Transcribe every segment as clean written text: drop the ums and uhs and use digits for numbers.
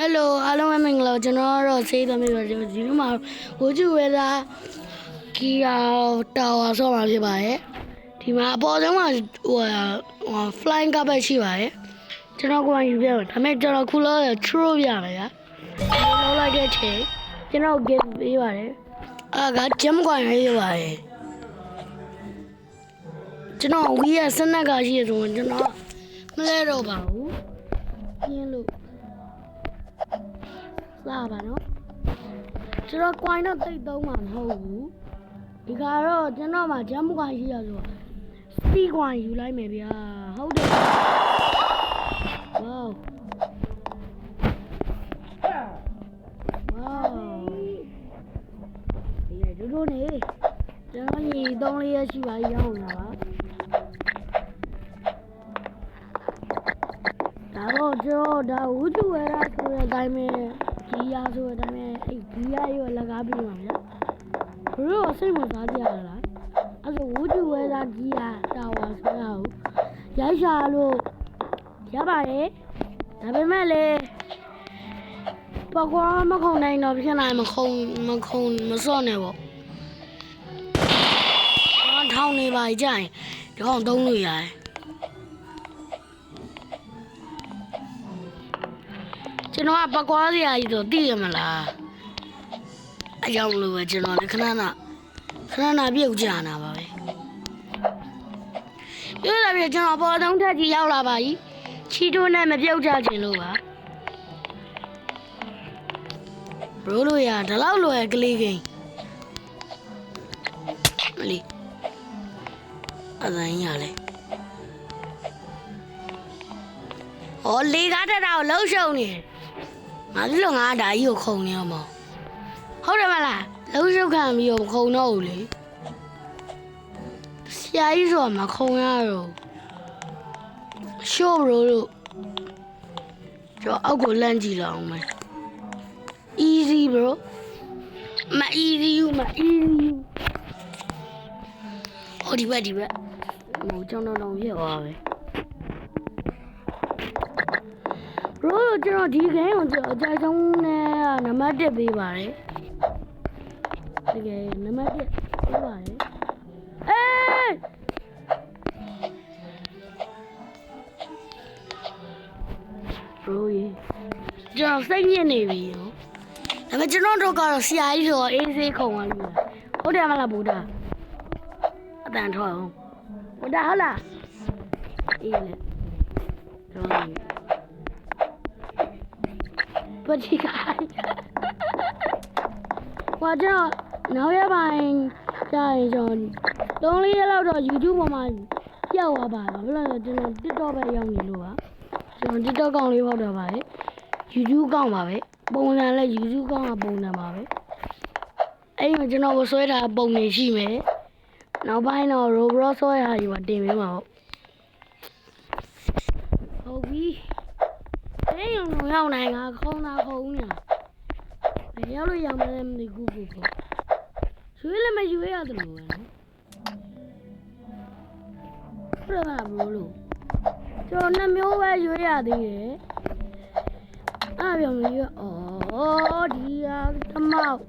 Hello အားလုံးပဲမင်္ဂလာကျွန်တော်တော့ဆေးသွင်းပြီးတော့ဒီနေ့မှာဝူကျူဝဲသားကီယာတာဝါဆော့မှာဖြစ်ပါတယ်ဒီမှာအပေါ်ဆုံးမှာflying carpet ရှိပါတယ်ကျွန်တော်ကိုယ်ယူပြမယ်ဒါပေမဲ့ကျွန်တော်ခုလောtrue ပြမယ်ဗျာလောက်လိုက်တဲ့အချိန်ကျွန်တော် gift ပေးပါတယ်အာက gem coin ရေးပါတယ်ကျွန်တော်ဝီးရစနက်ကရှိရဆိုရင်ကျွန်တော်မလဲတော့ပါဘူးပြင်းလို့လာပါနော်ကျွန်တော် coin တော့တိတ်သုံးမှာမဟုတ်ဘူးဒီကတော့ကျွန်တော်မှာ gem coin ရှိရဆိုစီး coin ယူလိုက်မယ်ဗျာဟုတ်တယ်ဝေါဒီလေဒူနေကျွန်တော်ညီ3-4ရက်ရှိပါရောက်လာပါဒါတော့ကျွန်တော်ဒါဝူကျူဝဲတာဆိုတဲ့အတိုင်းပဲဂီယာဆိုတဲ့အတိုင်းပဲအဲ့ဂီယာရောလက်ကားပြီးပါဗျာဘလို့စိတ်ဝင်စားကြရလားအဲ့ဆိုဝူကျူဝဲတာဂီယာတာဝါဆိုတော့ရိုက်ရှာလို့ရပါတယ်ဒါပေမဲ့လေပကွာမခုံနိုင်တော့ဖြစ်နိုင်မစော့နဲ့ပေါ့ထောင်းနေပါကြရင်ဒီကောင်သုံးလို့ရတယ်ကျွန်တော်ကပကွာစရာကြီးဆိုသိရမလားအကြောင်းလို့ပဲကျွန်တော်လည်းခဏပြုတ်ကြနာပါပဲပြောရပြီကျွန်တော်ပေါ်သုံးထက်ကြီးရောက်လာပါပြီချီတိုးနဲ့မပြုတ်ကြခြင်းလို့ပါဘရိုးလို့ရဒီလောက်လွယ်ကလေးကိန်းမလီအဇိုင်းရလေဟောလေကားတက်တာကိုလှုပ်ရှုံနေငါတို့ငါဒါကြီးကိုခုံနေအောင်မဟုတ်တယ်မလားလှုပ်ရှုပ်ခံပြီးတော့ခုံတော့ဘူးလေဆရာကြီးဆိုမခုံရတော့ရှိုးဘရိုးလို့ကျွန်တော်အောက်ကိုလန့်ကြည့်လောက်အောင်မယ် easy bro မ easy ဟိုဒီဘက်ဟိုကျွန်တော်တော့ဖြစ်သွားပဲ bro ကျွန်တော်ဒီ game ကိုအကြိုက်ဆုံးနဲ့နံပါတ်1ပေးပါတယ်တကယ်နံပါတ်1ပေးပါတယ်အေးbro ရေကျွန်တော်စိတ်ညစ်နေပြီရောဒါပေမဲ့ကျွန်တော်တို့ကတော့ဆရာကြီးဆိုတော့အေးဆေးခုံသွားပြီဟုတ်တယ်မလားဗုဒ္ဓအတန်ထွက်အောင်ဗုဒ္ဓဟုတ်လားအေးလေတော့ပတိကဟောကျွန်တော်နောက်ရပိုင်းကြာရင်ကျွန်တော်3-4ရက်လောက်တော့ YouTube ပေါ်မှာပြောက်သွားပါဘာလို့လဲကျွန်တော် TikTok ပဲရောက်နေလို့ပါကျွန်တော် TikTok ကောင်လေးပေါက်တော့ပါတယ် YouTube ကောင်ပါပဲပုံစံလဲ YouTube ကောင်ကပုံစံပါပဲအဲ့ဒီမှာကျွန်တော်ဆွဲထားပုံနေရှိမယ်နောက်ပိုင်းတော့ Roblox ဆွဲထားပြီးမှတင်ပေးမှာဟုတ်ပြီအဲ့ရုံတော့ရောက်နိုင်ကခုံးနေတာဘယ်ရောက်လို့ရောက်မလဲမသိဘူးကိုရွေးလည်းမရွေးရတယ်လို့ပဲပြရမှာဘလို့ကျွန်တော်2မျိုးပဲရွေးရသေးတယ်အားပြောင်းရွေးအော်ဒီဟာတမောက်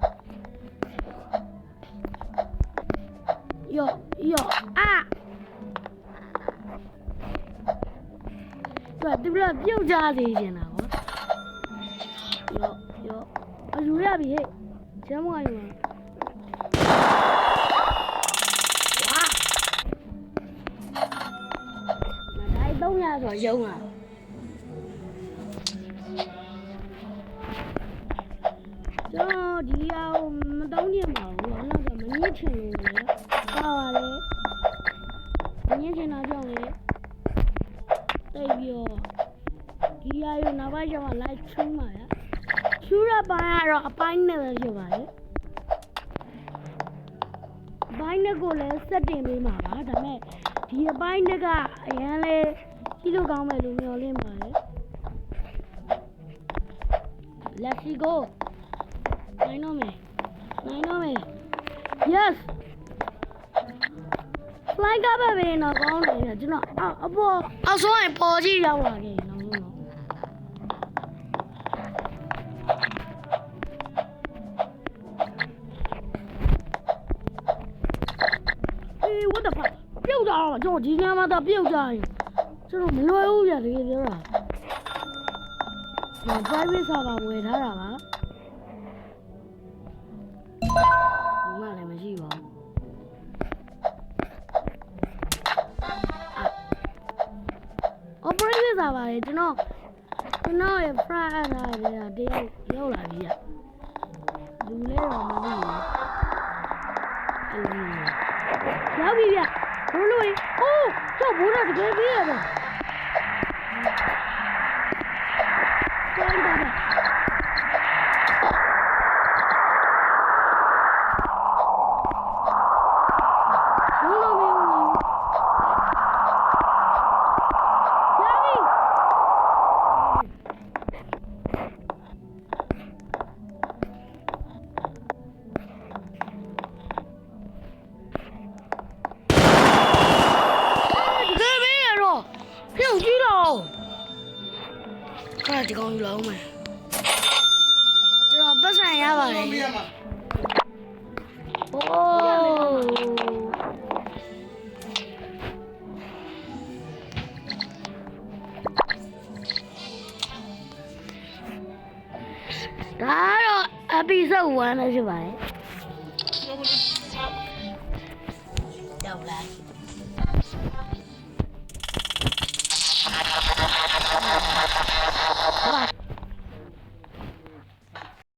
ယောအာသူကပြုတ်ကြသေးရှင်တာကွာယောအယူရပြီဟဲ့ကျမ်းမကယူဝါမတိုင်း300ဆိုရုံးလာကျွန်တော်ဒီအောင်မတောင်းချင်ပါဘူးနောက်ကမငြင်းချင်လို့လေပါပါလေမငြင်းချင်တာကြောင့်လေတိတ်ပြီးတော့ဒီရရုံနောက်ပိုင်းကျမှ live ချူးမှာရချူးရပိုင်းကတော့အပိုင်းနဲ့ပဲဖြစ်ပါလေအပိုင်းနဲ့ကိုလည်းစက်တင်ပေးမှာပါဒါပေမဲ့ဒီအပိုင်းနဲ့ကအရန်လေးကြီးလို့ကောင်းမယ်လို့မျှော်လင့်ပါတယ် Let's go နိုင်တော့မယ် yes fly ကပဲပဲတော့ကောင်းတယ်ကျွန်တော်အပေါ်အစိုးရပေါ်ကြီးရောက်လာခဲ့နော် the fuck ပြုတ်ကြတော့ကျွန်တော်ဒီညမှာတော့ပြုတ်ကြရင်ကျွန်တော်မလွယ်ဘူးဗျာတကယ်ပြောတာကျွန်တော် private server ဝယ်ထားတာပါဘာမှလည်းမရှိပါဘူးprivate server လေကျွန်တော်ရဲ့ friend အားနဲ့တယောက်ရောက်လာပြီဗျလူလဲတော့မသိဘူးရောက်ပြီဗျဘိုးလို့ဟိုးကျော်ဘိုးတော့တကယ်ပြေးရတယ်ကျောင်းတာဗျပြုတ်ကြည့်တော့ခါဒီကောင်ယူလာအောင်မယ်ကျွန်တော်ပတ်စံရပါတယ်အိုးဒါတော့ episode 1ပဲဖြစ်ပါတယ်ရောက်လာ